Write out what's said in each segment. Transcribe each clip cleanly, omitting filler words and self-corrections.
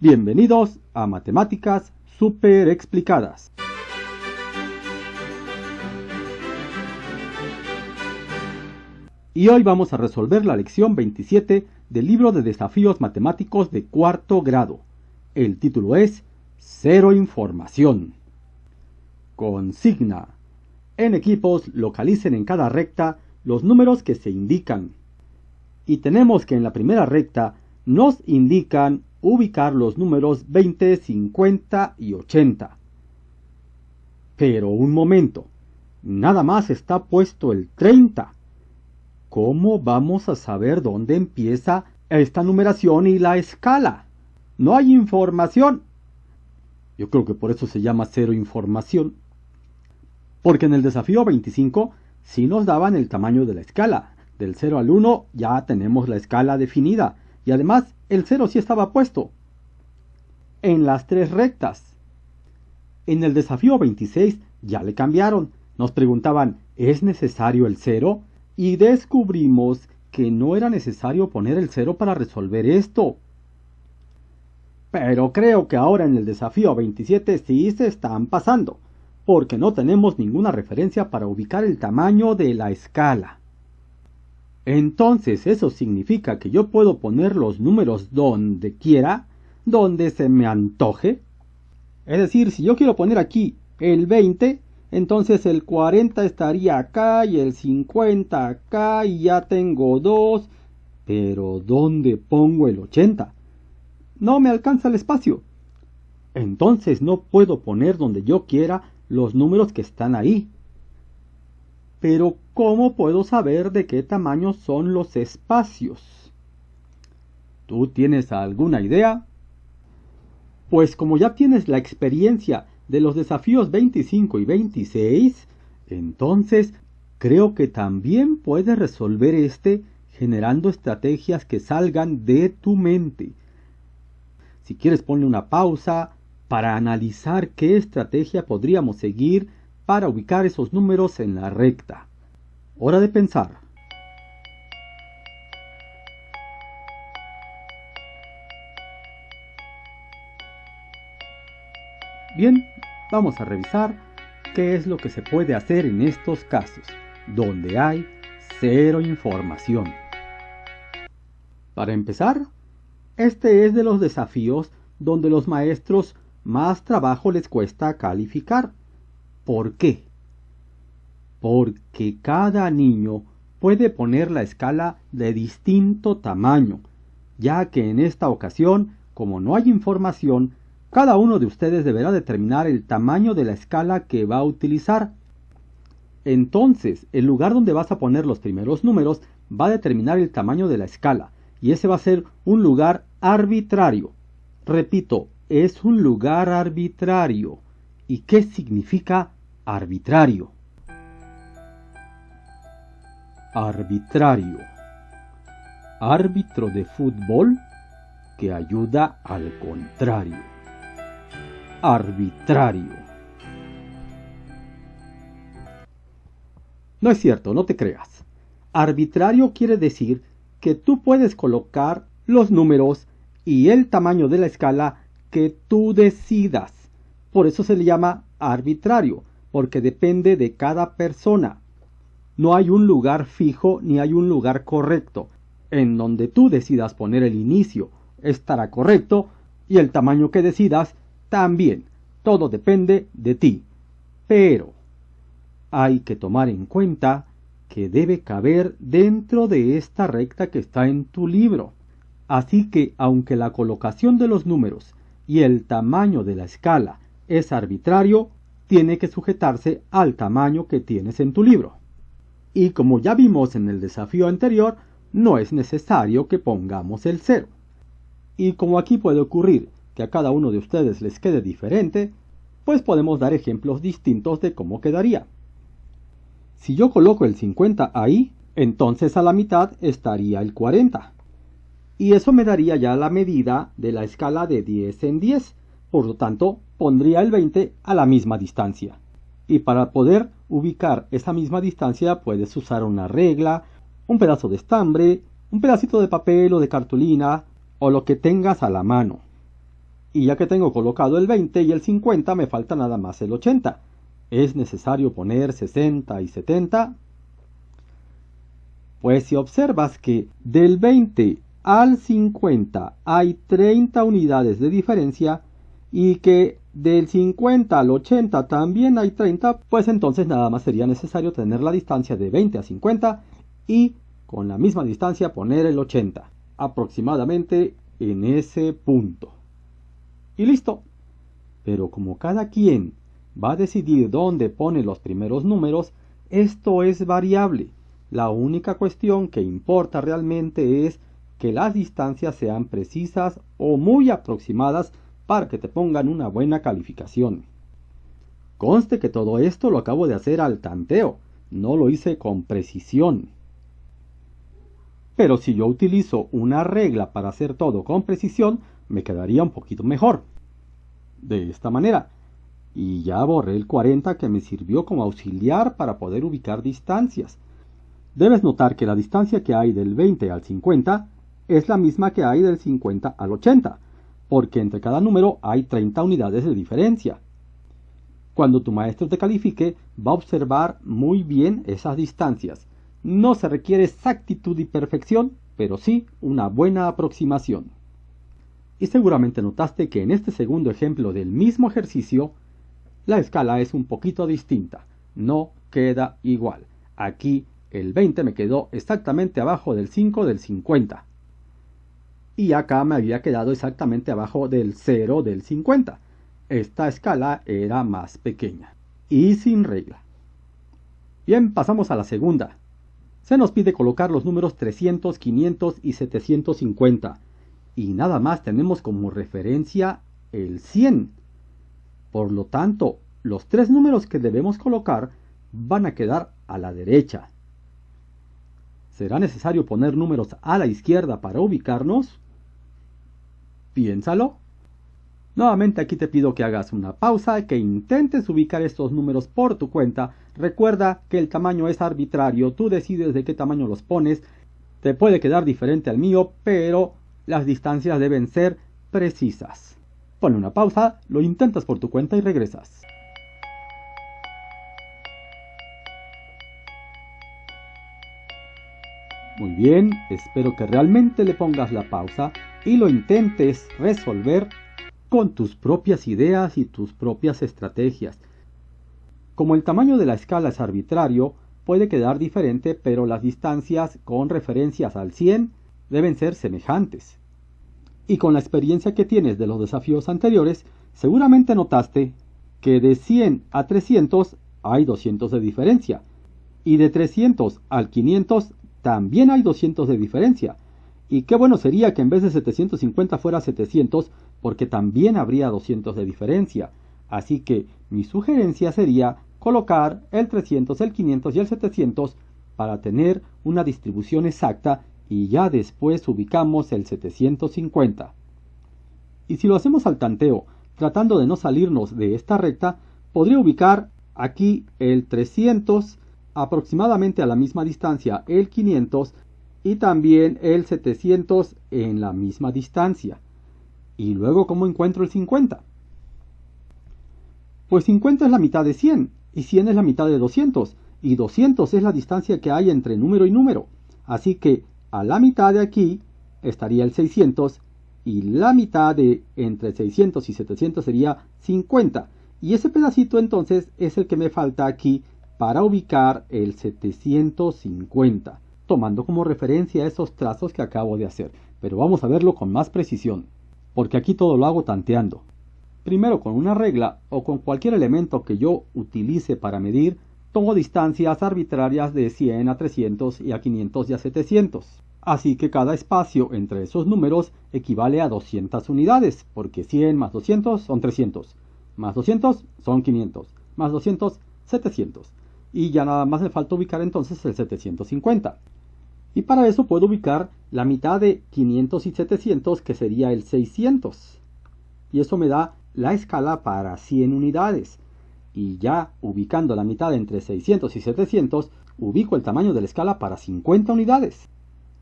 Bienvenidos a Matemáticas Super Explicadas. Y hoy vamos a resolver la lección 27 del libro de desafíos matemáticos de cuarto grado. El título es Cero información. Consigna: en equipos localicen en cada recta los números que se indican. Y tenemos que en la primera recta nos indican ubicar los números 20, 50 y 80. Pero un momento, nada más está puesto el 30. ¿Cómo vamos a saber dónde empieza esta numeración y la escala? No hay información. Yo creo que por eso se llama cero información. Porque en el desafío 25 sí nos daban el tamaño de la escala. Del 0 al 1 ya tenemos la escala definida. Y además el 0 sí estaba puesto. En las tres rectas. En el desafío 26 ya le cambiaron. Nos preguntaban, ¿es necesario el 0? Y descubrimos que no era necesario poner el 0 para resolver esto. Pero creo que ahora en el desafío 27 sí se están pasando, porque no tenemos ninguna referencia para ubicar el tamaño de la escala. Entonces eso significa que yo puedo poner los números donde quiera, donde se me antoje. Es decir, si yo quiero poner aquí el 20, entonces el 40 estaría acá y el 50 acá y ya tengo 2. Pero ¿dónde pongo el 80? No me alcanza el espacio. Entonces no puedo poner donde yo quiera los números que están ahí. Pero ¿cómo puedo saber de qué tamaño son los espacios? ¿Tú tienes alguna idea? Pues como ya tienes la experiencia de los desafíos 25 y 26, entonces creo que también puedes resolver este generando estrategias que salgan de tu mente. Si quieres, ponle una pausa para analizar qué estrategia podríamos seguir para ubicar esos números en la recta. Hora de pensar. Bien, vamos a revisar qué es lo que se puede hacer en estos casos, donde hay cero información. Para empezar, este es de los desafíos donde los maestros más trabajo les cuesta calificar. ¿Por qué? Porque cada niño puede poner la escala de distinto tamaño, ya que en esta ocasión, como no hay información, cada uno de ustedes deberá determinar el tamaño de la escala que va a utilizar. Entonces, el lugar donde vas a poner los primeros números va a determinar el tamaño de la escala, y ese va a ser un lugar arbitrario. Repito, es un lugar arbitrario. ¿Y qué significa arbitrario? Arbitrario. Árbitro de fútbol que ayuda al contrario. Arbitrario. No es cierto, no te creas. Arbitrario quiere decir que tú puedes colocar los números y el tamaño de la escala que tú decidas. Por eso se le llama arbitrario, porque depende de cada persona. No hay un lugar fijo ni hay un lugar correcto. En donde tú decidas poner el inicio estará correcto y el tamaño que decidas también. Todo depende de ti. Pero hay que tomar en cuenta que debe caber dentro de esta recta que está en tu libro. Así que aunque la colocación de los números y el tamaño de la escala es arbitrario, tiene que sujetarse al tamaño que tienes en tu libro. Y como ya vimos en el desafío anterior, no es necesario que pongamos el 0. Y como aquí puede ocurrir que a cada uno de ustedes les quede diferente, pues podemos dar ejemplos distintos de cómo quedaría. Si yo coloco el 50 ahí, entonces a la mitad estaría el 40. Y eso me daría ya la medida de la escala de 10 en 10. Por lo tanto, pondría el 20 a la misma distancia. Y para poder ubicar esa misma distancia puedes usar una regla, un pedazo de estambre, un pedacito de papel o de cartulina o lo que tengas a la mano. Y ya que tengo colocado el 20 y el 50, me falta nada más el 80. ¿Es necesario poner 60 y 70? Pues si observas que del 20 al 50 hay 30 unidades de diferencia y que del 50 al 80 también hay 30, pues entonces nada más sería necesario tener la distancia de 20 a 50 y con la misma distancia poner el 80, aproximadamente en ese punto. Y listo. Pero como cada quien va a decidir dónde pone los primeros números, esto es variable. La única cuestión que importa realmente es que las distancias sean precisas o muy aproximadas para que te pongan una buena calificación. Conste que todo esto lo acabo de hacer al tanteo, no lo hice con precisión. Pero si yo utilizo una regla para hacer todo con precisión, me quedaría un poquito mejor. De esta manera. Y ya borré el 40 que me sirvió como auxiliar para poder ubicar distancias. Debes notar que la distancia que hay del 20 al 50 es la misma que hay del 50 al 80, porque entre cada número hay 30 unidades de diferencia. Cuando tu maestro te califique, va a observar muy bien esas distancias. No se requiere exactitud y perfección, pero sí una buena aproximación. Y seguramente notaste que en este segundo ejemplo del mismo ejercicio, la escala es un poquito distinta, no queda igual. Aquí el 20 me quedó exactamente abajo del 5 del 50. Y acá me había quedado exactamente abajo del 0 del 50. Esta escala era más pequeña y sin regla. Bien, pasamos a la segunda. Se nos pide colocar los números 300, 500 y 750. Y nada más tenemos como referencia el 100. Por lo tanto, los tres números que debemos colocar van a quedar a la derecha. ¿Será necesario poner números a la izquierda para ubicarnos? Piénsalo. Nuevamente aquí te pido que hagas una pausa y que intentes ubicar estos números por tu cuenta. Recuerda que el tamaño es arbitrario, tú decides de qué tamaño los pones. Te puede quedar diferente al mío, pero las distancias deben ser precisas. Pon una pausa, lo intentas por tu cuenta y regresas. Muy bien, espero que realmente le pongas la pausa y lo intentes resolver con tus propias ideas y tus propias estrategias. Como el tamaño de la escala es arbitrario, puede quedar diferente, pero las distancias con referencias al 100 deben ser semejantes. Y con la experiencia que tienes de los desafíos anteriores, seguramente notaste que de 100 a 300 hay 200 de diferencia. Y de 300 al 500 también hay 200 de diferencia. Y qué bueno sería que en vez de 750 fuera 700, porque también habría 200 de diferencia. Así que mi sugerencia sería colocar el 300, el 500 y el 700 para tener una distribución exacta y ya después ubicamos el 750. Y si lo hacemos al tanteo, tratando de no salirnos de esta recta, podría ubicar aquí el 300 aproximadamente a la misma distancia, el 500 y también el 700 en la misma distancia. Y luego, ¿cómo encuentro el 50? Pues 50 es la mitad de 100 y 100 es la mitad de 200 y 200 es la distancia que hay entre número y número. Así que a la mitad de aquí estaría el 600 y la mitad de entre 600 y 700 sería 50. Y ese pedacito entonces es el que me falta aquí para ubicar el 750, tomando como referencia esos trazos que acabo de hacer. Pero vamos a verlo con más precisión, porque aquí todo lo hago tanteando. Primero con una regla o con cualquier elemento que yo utilice para medir, tomo distancias arbitrarias de 100 a 300 y a 500 y a 700. Así que cada espacio entre esos números equivale a 200 unidades, porque 100 más 200 son 300, más 200 son 500, más 200, 700. Y ya nada más me falta ubicar entonces el 750. Y para eso puedo ubicar la mitad de 500 y 700, que sería el 600. Y eso me da la escala para 100 unidades. Y ya ubicando la mitad entre 600 y 700, ubico el tamaño de la escala para 50 unidades.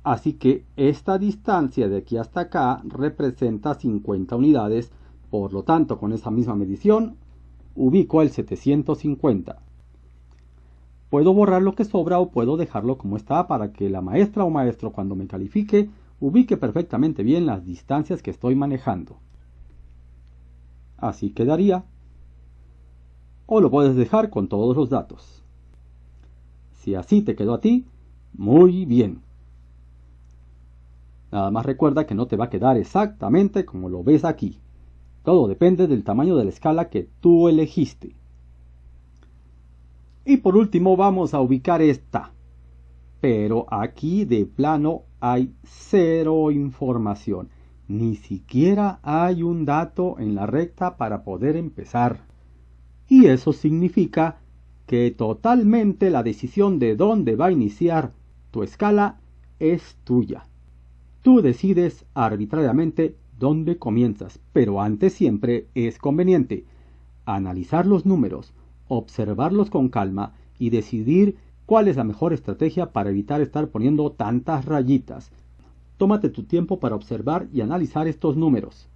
Así que esta distancia de aquí hasta acá representa 50 unidades Por lo tanto, con esa misma medición, ubico el 750. Puedo borrar lo que sobra o puedo dejarlo como está para que la maestra o maestro, cuando me califique, ubique perfectamente bien las distancias que estoy manejando. Así quedaría. O lo puedes dejar con todos los datos. Si así te quedó a ti, muy bien. Nada más recuerda que no te va a quedar exactamente como lo ves aquí. Todo depende del tamaño de la escala que tú elegiste. Y por último vamos a ubicar esta. Pero aquí de plano hay cero información. Ni siquiera hay un dato en la recta para poder empezar. Y eso significa que totalmente la decisión de dónde va a iniciar tu escala es tuya. Tú decides arbitrariamente dónde comienzas, pero antes siempre es conveniente analizar los números, observarlos con calma y decidir cuál es la mejor estrategia para evitar estar poniendo tantas rayitas. Tómate tu tiempo para observar y analizar estos números.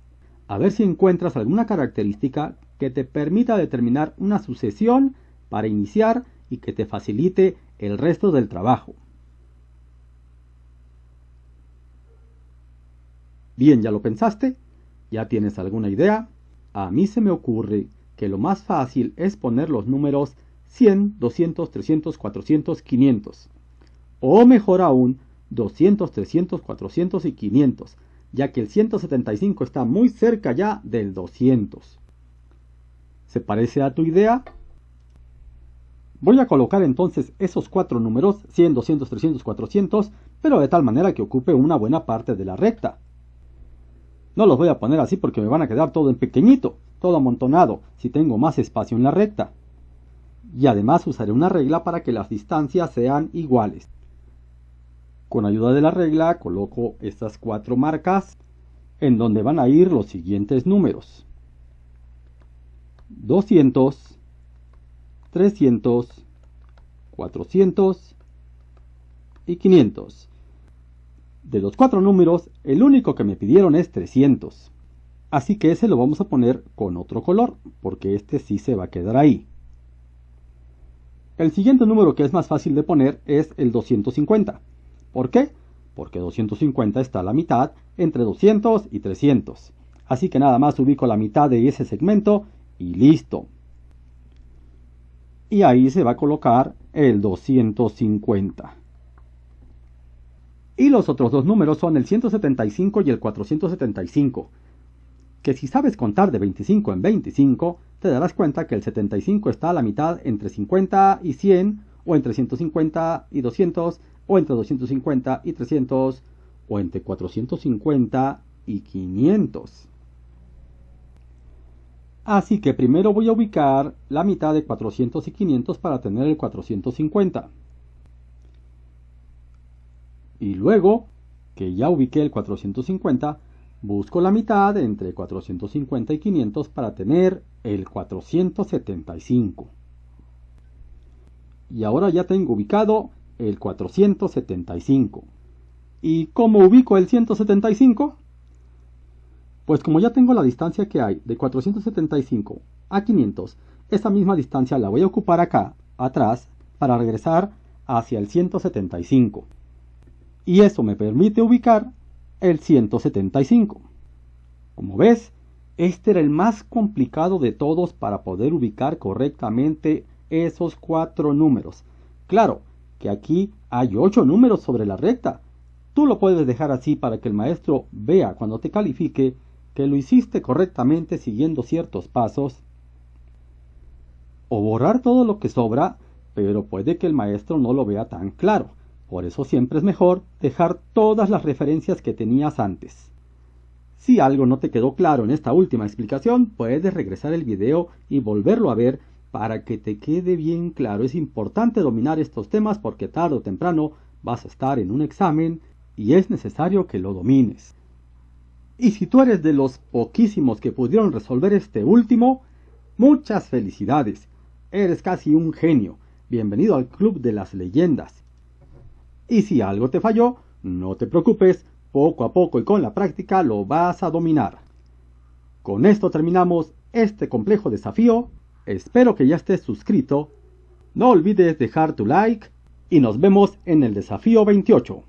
A ver si encuentras alguna característica que te permita determinar una sucesión para iniciar y que te facilite el resto del trabajo. Bien, ¿ya lo pensaste? ¿Ya tienes alguna idea? A mí se me ocurre que lo más fácil es poner los números 100, 200, 300, 400, 500. O mejor aún, 200, 300, 400 y 500, ya que el 175 está muy cerca ya del 200. ¿Se parece a tu idea? Voy a colocar entonces esos 4 números, 100, 200, 300, 400, pero de tal manera que ocupe una buena parte de la recta. No los voy a poner así porque me van a quedar todo en pequeñito, todo amontonado, si tengo más espacio en la recta. Y además usaré una regla para que las distancias sean iguales. Con ayuda de la regla coloco estas 4 marcas en donde van a ir los siguientes números: 200, 300, 400 y 500. De los 4 números, el único que me pidieron es 300. Así que ese lo vamos a poner con otro color, porque este sí se va a quedar ahí. El siguiente número que es más fácil de poner es el 250. ¿Por qué? Porque 250 está a la mitad entre 200 y 300. Así que nada más ubico la mitad de ese segmento y listo. Y ahí se va a colocar el 250. Y los otros dos números son el 175 y el 475. Que si sabes contar de 25 en 25, te darás cuenta que el 75 está a la mitad entre 50 y 100, o entre 150 y 200, o entre 250 y 300, o entre 450 y 500. Así que primero voy a ubicar la mitad de 400 y 500 para tener el 450. Y luego, que ya ubiqué el 450, busco la mitad entre 450 y 500 para tener el 475. Y ahora ya tengo ubicado el 475. ¿Y cómo ubico el 175? Pues como ya tengo la distancia que hay de 475 a 500, esa misma distancia la voy a ocupar acá, atrás, para regresar hacia el 175. Y eso me permite ubicar el 175. Como ves, este era el más complicado de todos para poder ubicar correctamente esos 4 números. Claro que aquí hay 8 números sobre la recta. Tú lo puedes dejar así para que el maestro vea cuando te califique que lo hiciste correctamente siguiendo ciertos pasos. O borrar todo lo que sobra, pero puede que el maestro no lo vea tan claro. Por eso siempre es mejor dejar todas las referencias que tenías antes. Si algo no te quedó claro en esta última explicación, puedes regresar el video y volverlo a ver para que te quede bien claro. Es importante dominar estos temas porque tarde o temprano vas a estar en un examen y es necesario que lo domines. Y si tú eres de los poquísimos que pudieron resolver este último, muchas felicidades. Eres casi un genio. Bienvenido al Club de las Leyendas. Y si algo te falló, no te preocupes, poco a poco y con la práctica lo vas a dominar. Con esto terminamos este complejo desafío. Espero que ya estés suscrito. No olvides dejar tu like y nos vemos en el desafío 28.